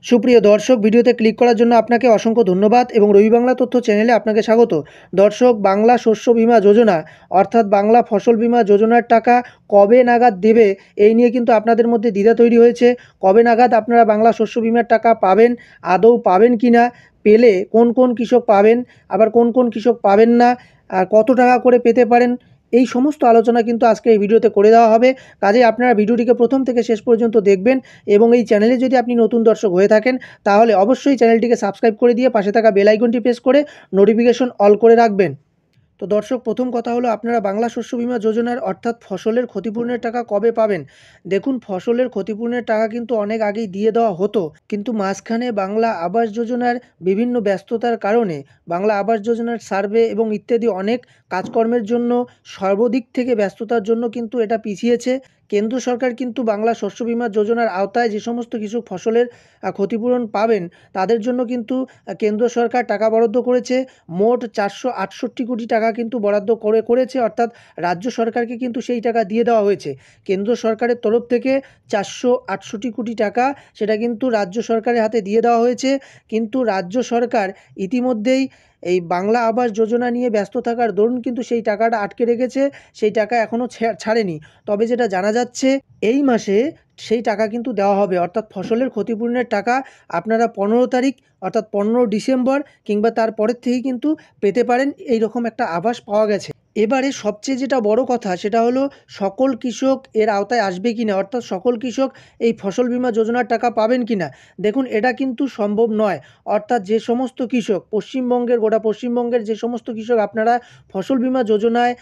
সুপ্রিয় দর্শক, ভিডিওতে ক্লিক করার জন্য আপনাকে অসংখ্য ধন্যবাদ এবং রবি বাংলা তথ্য চ্যানেলে আপনাকে স্বাগত। দর্শক, বাংলা শস্য বীমা যোজনা অর্থাৎ বাংলা ফসল বীমা যোজনার টাকা কবে নাগাদ দেবে, এই নিয়ে কিন্তু আপনাদের মধ্যে দ্বিধা তৈরি হয়েছে। কবে নাগাদ আপনারা বাংলা শস্য বীমার টাকা পাবেন, আদৌ পাবেন কি না, পেলে কোন কোন কৃষক পাবেন, আবার কোন কোন কৃষক পাবেন না, আর কত টাকা করে পেতে পারেন, এই সমস্ত আলোচনা কিন্তু আজকে এই ভিডিওতে করে দেওয়া হবে। কাজেই আপনারা ভিডিওটিকে প্রথম থেকে শেষ পর্যন্ত দেখবেন এবং এই চ্যানেলে যদি আপনি নতুন দর্শক হয়ে থাকেন তাহলে অবশ্যই চ্যানেলটিকে সাবস্ক্রাইব করে দিয়ে পাশে থাকা বেল আইকনটি প্রেস করে নোটিফিকেশন অল করে রাখবেন। তো দর্শক, প্রথম কথা হলো আপনারা বাংলা শস্য বীমা যোজনার অর্থাৎ ফসলের ক্ষতিপূরণের টাকা কবে পাবেন। দেখুন, ফসলের ক্ষতিপূরণের টাকা কিন্তু অনেক আগেই দিয়ে দেওয়া হতো, কিন্তু মাঝখানে বাংলা আবাস যোজনার বিভিন্ন ব্যস্ততার কারণে বাংলা আবাস যোজনার সার্ভে এবং ইত্যাদি অনেক কাজকর্মের জন্য সর্বদিক থেকে ব্যস্ততার জন্য কিন্তু এটা পিছিয়েছে। কেন্দ্র সরকার কিন্তু বাংলা শস্য বীমা যোজনার আওতায় যে সমস্ত কিছু ফসলের ক্ষতিপূরণ পাবেন তাদের জন্য কিন্তু কেন্দ্র সরকার টাকা বরাদ্দ করেছে। মোট 468 কোটি টাকা কিন্তু বরাদ্দ করেছে, অর্থাৎ রাজ্য সরকারকে কিন্তু সেই টাকা দিয়ে দেওয়া হয়েছে। কেন্দ্র সরকারের তরফ থেকে 468 কোটি টাকা সেটা কিন্তু রাজ্য সরকারের হাতে দিয়ে দেওয়া হয়েছে। কিন্তু রাজ্য সরকার ইতিমধ্যেই এই বাংলা আবাস যোজনা নিয়ে ব্যস্ত থাকার দরুন কিন্তু সেই টাকাটা আটকে রেখেছে, সেই টাকা এখনও ছাড়েনি। তবে যেটা জানা যাচ্ছে, এই মাসে সেই টাকা কিন্তু দেওয়া হবে, অর্থাৎ ফসলের ক্ষতিপূরণের টাকা আপনারা 15 তারিখ অর্থাৎ 15 ডিসেম্বর কিংবা তার পরের থেকেই কিন্তু পেতে পারেন, এই রকম একটা আভাস পাওয়া গেছে। এবারে সবচেয়ে যেটা বড় কথা সেটা হলো সকল কৃষক এর আওতায় আসবে কিনা, অর্থাৎ সকল কৃষক এই ফসল বীমা যোজনার টাকা পাবেন কিনা। দেখুন, এটা কিন্তু সম্ভব নয়। অর্থাৎ যে সমস্ত কৃষক গোটা পশ্চিমবঙ্গের যে সমস্ত কৃষক আপনারা ফসল বীমা যোজনায়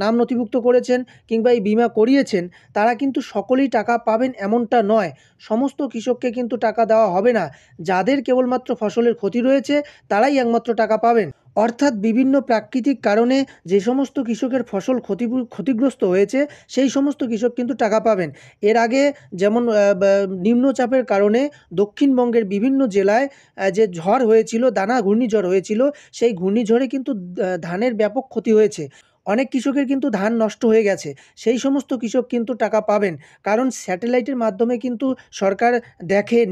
নাম নথিভুক্ত করেছেন কিংবা এই বীমা করিয়েছেন, তারা কিন্তু সকলেই টাকা পাবেন এমনটা নয়। সমস্ত কৃষককে কিন্তু টাকা দেওয়া হবে না। যাদের কেবলমাত্র ফসলের ক্ষতি রয়েছে তারাই একমাত্র টাকা পাবেন। অর্থাৎ বিভিন্ন প্রাকৃতিক কারণে যে সমস্ত কৃষকের ফসল ক্ষতিগ্রস্ত হয়েছে সেই সমস্ত কৃষক কিন্তু টাকা পাবেন। এর আগে যেমন নিম্নচাপের কারণে দক্ষিণবঙ্গের বিভিন্ন জেলায় যে ঝড় হয়েছিল, দানা ঘূর্ণিঝড় হয়েছিল, সেই ঘূর্ণিঝড়ে কিন্তু ধানের ব্যাপক ক্ষতি হয়েছে। অনেক কৃষকের কিন্তু ধান নষ্ট হয়ে গেছে। সেই সমস্ত কৃষক কিন্তু টাকা পাবেন, কারণ স্যাটেলাইটের মাধ্যমে কিন্তু সরকার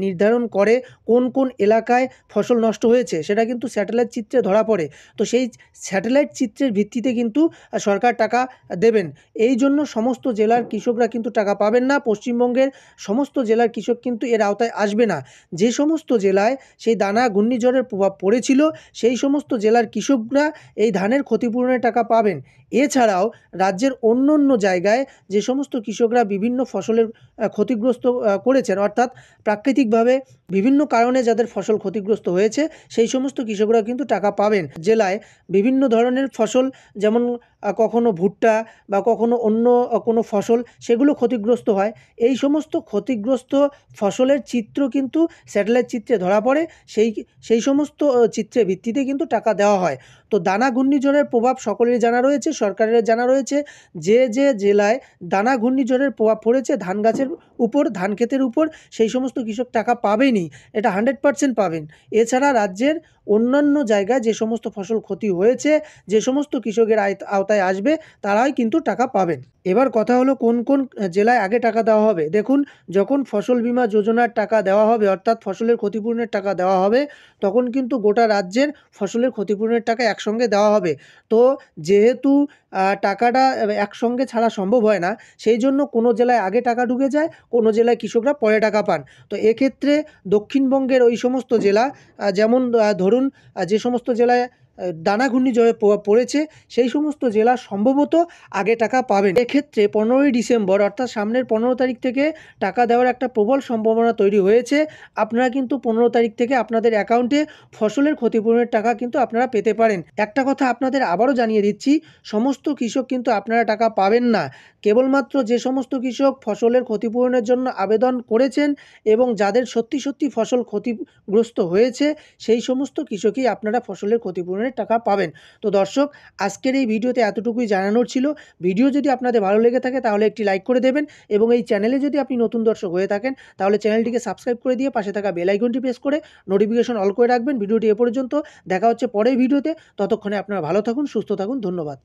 নির্ধারণ করে কোন কোন এলাকায় ফসল নষ্ট হয়েছে, সেটা কিন্তু স্যাটেলাইট চিত্রে ধরা পড়ে। তো সেই স্যাটেলাইট চিত্রের ভিত্তিতে কিন্তু সরকার টাকা দেবেন। এই জন্য সমস্ত জেলার কৃষকরা কিন্তু টাকা পাবেন না। পশ্চিমবঙ্গের সমস্ত জেলার কৃষক কিন্তু এর আওতায় আসবে না। যে সমস্ত জেলায় সেই দানা ঘূর্ণিঝড়ের প্রভাব পড়েছিল সেই সমস্ত জেলার কৃষকরা এই ধানের ক্ষতিপূরণের টাকা পাবেন। এছাড়াও রাজ্যের অন্য অন্য জায়গায় যে সমস্ত কৃষকরা বিভিন্ন ফসলের ক্ষতিগ্রস্ত করেছেন, অর্থাৎ প্রাকৃতিকভাবে বিভিন্ন কারণে যাদের ফসল ক্ষতিগ্রস্ত হয়েছে সেই সমস্ত কৃষকরা কিন্তু টাকা পাবেন। জেলায় বিভিন্ন ধরনের ফসল, যেমন কখনো ভুট্টা বা কখনো অন্য কোনো ফসল, সেগুলো ক্ষতিগ্রস্ত হয়। এই সমস্ত ক্ষতিগ্রস্ত ফসলের চিত্র কিন্তু স্যাটেলাইট চিত্রে ধরা পড়ে। সেই সমস্ত চিত্রের ভিত্তিতে কিন্তু টাকা দেওয়া হয়। তো দানা ঘূর্ণিঝড়ের প্রভাব সকলেরই জানা রয়েছে, সরকারের জানা রয়েছে। যে যে জেলায় দানা ঘূর্ণিঝড়ের প্রভাব পড়েছে ধান গাছের উপর, ধান ক্ষেতের উপর, সেই সমস্ত কৃষক টাকা পাবেনই, এটা 100% পাবেন। এছাড়া রাজ্যের অন্যান্য জায়গায় যে সমস্ত ফসল ক্ষতি হয়েছে, যে সমস্ত কৃষকের আওতায় আসবে তারাই কিন্তু টাকা পাবেন। এবার কথা হলো কোন কোন জেলায় আগে টাকা দেওয়া হবে। দেখুন, যখন ফসল বীমা যোজনার টাকা দেওয়া হবে, অর্থাৎ ফসলের ক্ষতিপূরণের টাকা দেওয়া হবে, তখন কিন্তু গোটা রাজ্যের ফসলের ক্ষতিপূরণের টাকা একসঙ্গে দেওয়া হবে। তো যেহেতু টাকাটা একসঙ্গে ছাড়া সম্ভব হয় না, সেই জন্য কোনো জেলায় আগে টাকা ঢুকে যায়, কোনো জেলায় কৃষকরা পরে টাকা পান। তো এক্ষেত্রে দক্ষিণবঙ্গের ওই সমস্ত জেলা, যেমন ধরুন যে সমস্ত জেলায় দানা ঘূর্ণিঝড়ের প্রভাব পড়েছে সেই সমস্ত জেলা সম্ভবত আগে টাকা পাবেন। এক্ষেত্রে 15ই ডিসেম্বর অর্থাৎ সামনের 15 তারিখ থেকে টাকা দেওয়ার একটা প্রবল সম্ভাবনা তৈরি হয়েছে। আপনারা কিন্তু 15 তারিখ থেকে আপনাদের অ্যাকাউন্টে ফসলের ক্ষতিপূরণের টাকা কিন্তু আপনারা পেতে পারেন। একটা কথা আপনাদের আবারও জানিয়ে দিচ্ছি, সমস্ত কৃষক কিন্তু আপনারা টাকা পাবেন না। কেবলমাত্র যে সমস্ত কৃষক ফসলের ক্ষতিপূরণের জন্য আবেদন করেছেন এবং যাদের সত্যি সত্যি ফসল ক্ষতিগ্রস্ত হয়েছে সেই সমস্ত কৃষকই আপনারা ফসলের ক্ষতিপূরণের টাকা পাবেন। তো দর্শক, আজকের এই ভিডিওতে এতটুকুই জানানোর ছিল। ভিডিও যদি আপনাদের ভালো লেগে থাকে তাহলে একটি লাইক করে দেবেন এবং এই চ্যানেলে যদি আপনি নতুন দর্শক হয়ে থাকেন তাহলে চ্যানেলটিকে সাবস্ক্রাইব করে দিয়ে পাশে থাকা বেল আইকনটি প্রেস করে নোটিফিকেশন অল করে রাখবেন। ভিডিওটি এ পর্যন্ত, দেখা হচ্ছে পরের ভিডিওতে। ততক্ষণে আপনারা ভালো থাকুন, সুস্থ থাকুন। ধন্যবাদ।